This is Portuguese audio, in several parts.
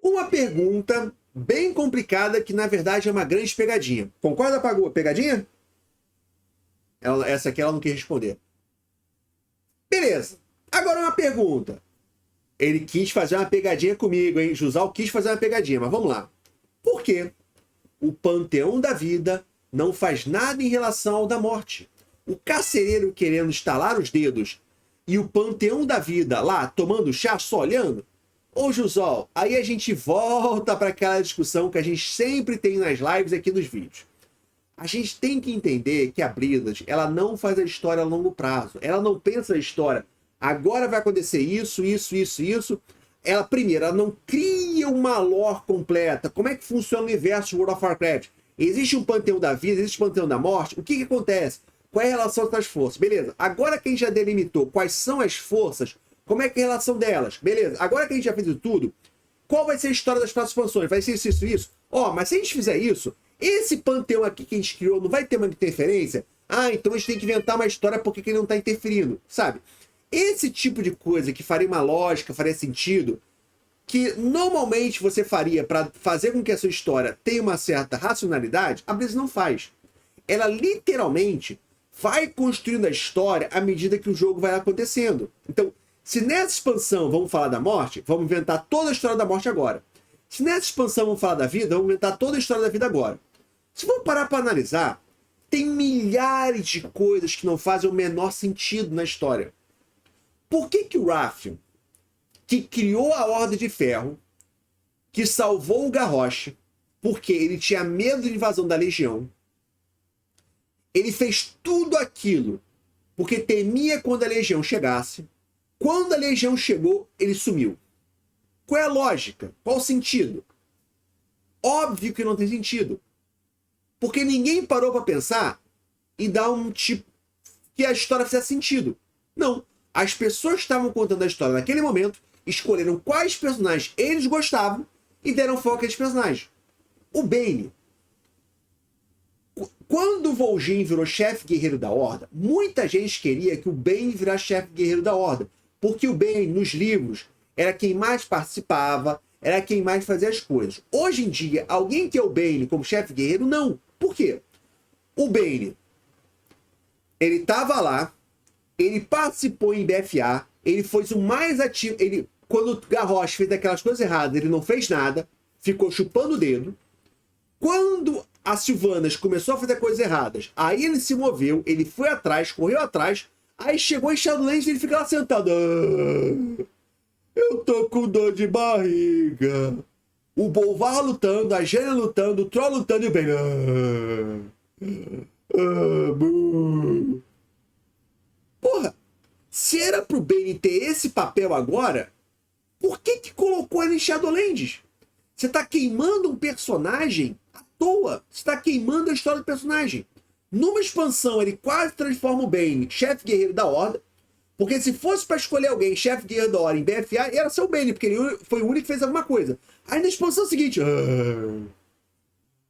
Uma pergunta bem complicada que, na verdade, é uma grande pegadinha. Concorda, Pagu? Pegadinha? Essa aqui ela não quis responder. Beleza. Agora uma pergunta. Ele quis fazer uma pegadinha comigo, hein? Jusal quis fazer uma pegadinha, mas vamos lá. Por quê? O panteão da vida não faz nada em relação ao da morte. O carcereiro querendo estalar os dedos e o panteão da vida lá tomando chá só olhando? Ô Jusal, aí a gente volta para aquela discussão que a gente sempre tem nas lives aqui nos vídeos. A gente tem que entender que a Blizzard, ela não faz a história a longo prazo. Ela não pensa a história, agora vai acontecer isso. Ela não cria uma lore completa. Como é que funciona o universo de World of Warcraft? Existe um panteão da vida, existe um panteão da morte. O que acontece? Qual é a relação das forças? Beleza. Agora que a gente já delimitou quais são as forças, como é que é a relação delas? Beleza. Agora que a gente já fez tudo, qual vai ser a história das próximas expansões? Vai ser isso? Mas se a gente fizer isso, esse panteão aqui que a gente criou não vai ter uma interferência? Então a gente tem que inventar uma história porque ele não está interferindo, sabe? Esse tipo de coisa que faria uma lógica, faria sentido, que normalmente você faria para fazer com que a sua história tenha uma certa racionalidade, a Blizzard não faz. Ela literalmente vai construindo a história à medida que o jogo vai acontecendo. Então, se nessa expansão vamos falar da morte, vamos inventar toda a história da morte agora. Se nessa expansão vamos falar da vida, vamos inventar toda a história da vida agora. Se vamos parar para analisar, tem milhares de coisas que não fazem o menor sentido na história. Por que o Wrathion, que criou a Horda de Ferro, que salvou o Garrosh, porque ele tinha medo de invasão da Legião, ele fez tudo aquilo porque temia quando a Legião chegasse. Quando a Legião chegou, ele sumiu. Qual é a lógica? Qual o sentido? Óbvio que não tem sentido. Porque ninguém parou para pensar e dar um tipo que a história fizesse sentido. Não. As pessoas que estavam contando a história naquele momento escolheram quais personagens eles gostavam e deram foco a esses personagens. O Bane. Quando o Vol'jin virou chefe guerreiro da Horda, muita gente queria que o Bane virasse chefe guerreiro da Horda. Porque o Bane, nos livros, era quem mais participava, era quem mais fazia as coisas. Hoje em dia, alguém quer o Bane como chefe guerreiro? Não. Por quê? O Bane, ele estava lá, ele participou em BFA, ele foi o mais ativo. Quando o Garrosh fez aquelas coisas erradas, ele não fez nada, ficou chupando o dedo. Quando a Sylvanas começou a fazer coisas erradas, aí ele se moveu, ele foi atrás, correu atrás, aí chegou em Shadowlands e ele fica lá sentado. Eu tô com dor de barriga. O Bolvar lutando, a Jaina lutando, o Troll lutando e o Ben. Porra, se era pro Bane ter esse papel agora, por que colocou ele em Shadowlands? Você tá queimando um personagem à toa. Você tá queimando a história do personagem. Numa expansão, ele quase transforma o Bane chefe guerreiro da Horda. Porque se fosse para escolher alguém chefe guerreiro da Horda em BFA, era ser o Bane, porque ele foi o único que fez alguma coisa. Aí na expansão seguinte,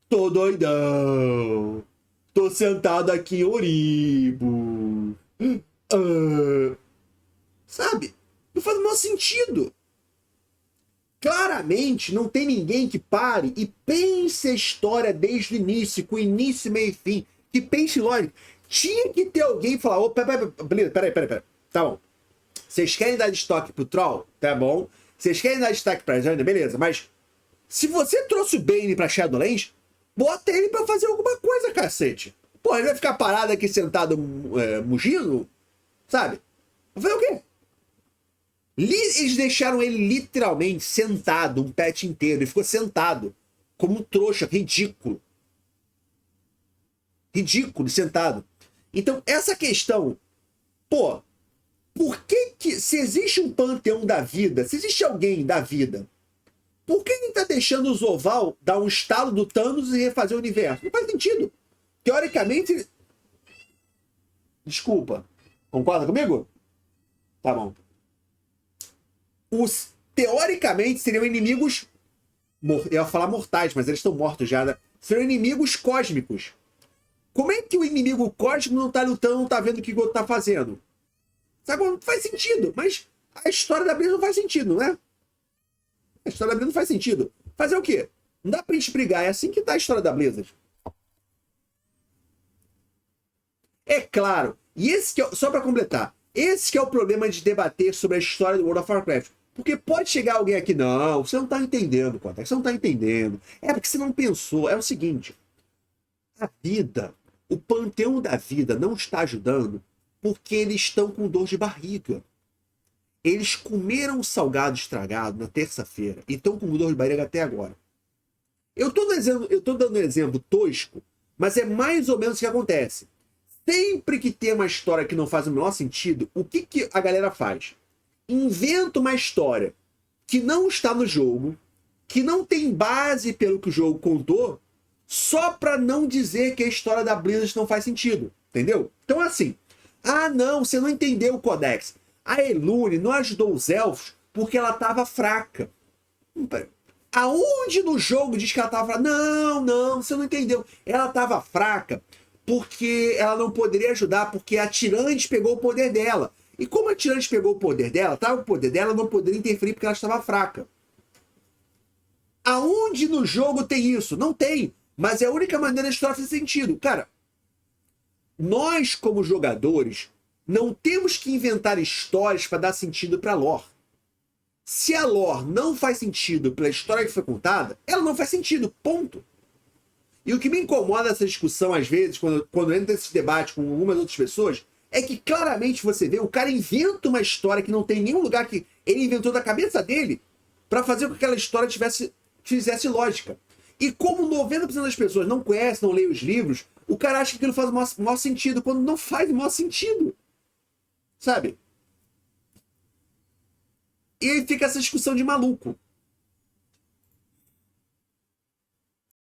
tô doidão. Tô sentado aqui em Oribo. Sabe? Não faz o menor sentido. Claramente, não tem ninguém que pare e pense a história desde o início, com início, meio e fim. Que pense lógico. Tinha que ter alguém falar, peraí. Tá bom. Vocês querem dar destaque pro Troll? Tá bom. Vocês querem dar destaque pra Jaina? Beleza. Mas se você trouxe o Bane pra Shadowlands, bota ele pra fazer alguma coisa, cacete. Pô, ele vai ficar parado aqui sentado mugindo? Sabe? Vai fazer o quê? Eles deixaram ele literalmente sentado, um patch inteiro. Ele ficou sentado. Como um trouxa, ridículo. Ridículo, sentado. Então, essa questão... Pô, por que se existe um panteão da vida, se existe alguém da vida, por que ele tá deixando o Zovaal dar um estalo do Thanos e refazer o universo? Não faz sentido. Teoricamente... Desculpa. Concorda comigo? Tá bom. Teoricamente seriam inimigos... Eu ia falar mortais, mas eles estão mortos já. Né? Seriam inimigos cósmicos. Como é que o inimigo cósmico não tá lutando, não tá vendo o que o outro tá fazendo? Sabe? Não faz sentido. Mas a história da Blizzard não faz sentido, não é? A história da Blizzard não faz sentido. Fazer o quê? Não dá pra gente brigar. É assim que tá a história da Blizzard. É claro. E esse que é, só pra completar, esse que é o problema de debater sobre a história do World of Warcraft. Porque pode chegar alguém aqui, não, você não tá entendendo, Cotex, você não tá entendendo. É porque você não pensou. É o seguinte, a vida, o panteão da vida não está ajudando porque eles estão com dor de barriga. Eles comeram o salgado estragado na terça-feira e estão com dor de barriga até agora. Eu tô dando um exemplo tosco, mas é mais ou menos o que acontece. Sempre que tem uma história que não faz o menor sentido, o que a galera faz? Inventa uma história que não está no jogo, que não tem base pelo que o jogo contou, só para não dizer que a história da Blizzard não faz sentido, entendeu? Então assim, ah não, você não entendeu o Codex. A Elune não ajudou os elfos porque ela estava fraca. Aonde no jogo diz que ela estava fraca? Não, você não entendeu. Ela estava fraca porque ela não poderia ajudar, porque a Tirantes pegou o poder dela. E como a Tirantes pegou o poder dela, estava com o poder dela, não poderia interferir porque ela estava fraca. Aonde no jogo tem isso? Não tem. Mas é a única maneira da história fazer sentido. Cara, nós como jogadores não temos que inventar histórias para dar sentido para a lore. Se a lore não faz sentido pela história que foi contada, ela não faz sentido, ponto. E o que me incomoda nessa discussão, às vezes, quando entra nesse debate com algumas outras pessoas, é que claramente você vê, o cara inventa uma história que não tem nenhum lugar que ele inventou da cabeça dele para fazer com que aquela história fizesse lógica. E como 90% das pessoas não conhecem, não leem os livros, o cara acha que aquilo faz o maior sentido, quando não faz o maior sentido. Sabe? E aí fica essa discussão de maluco.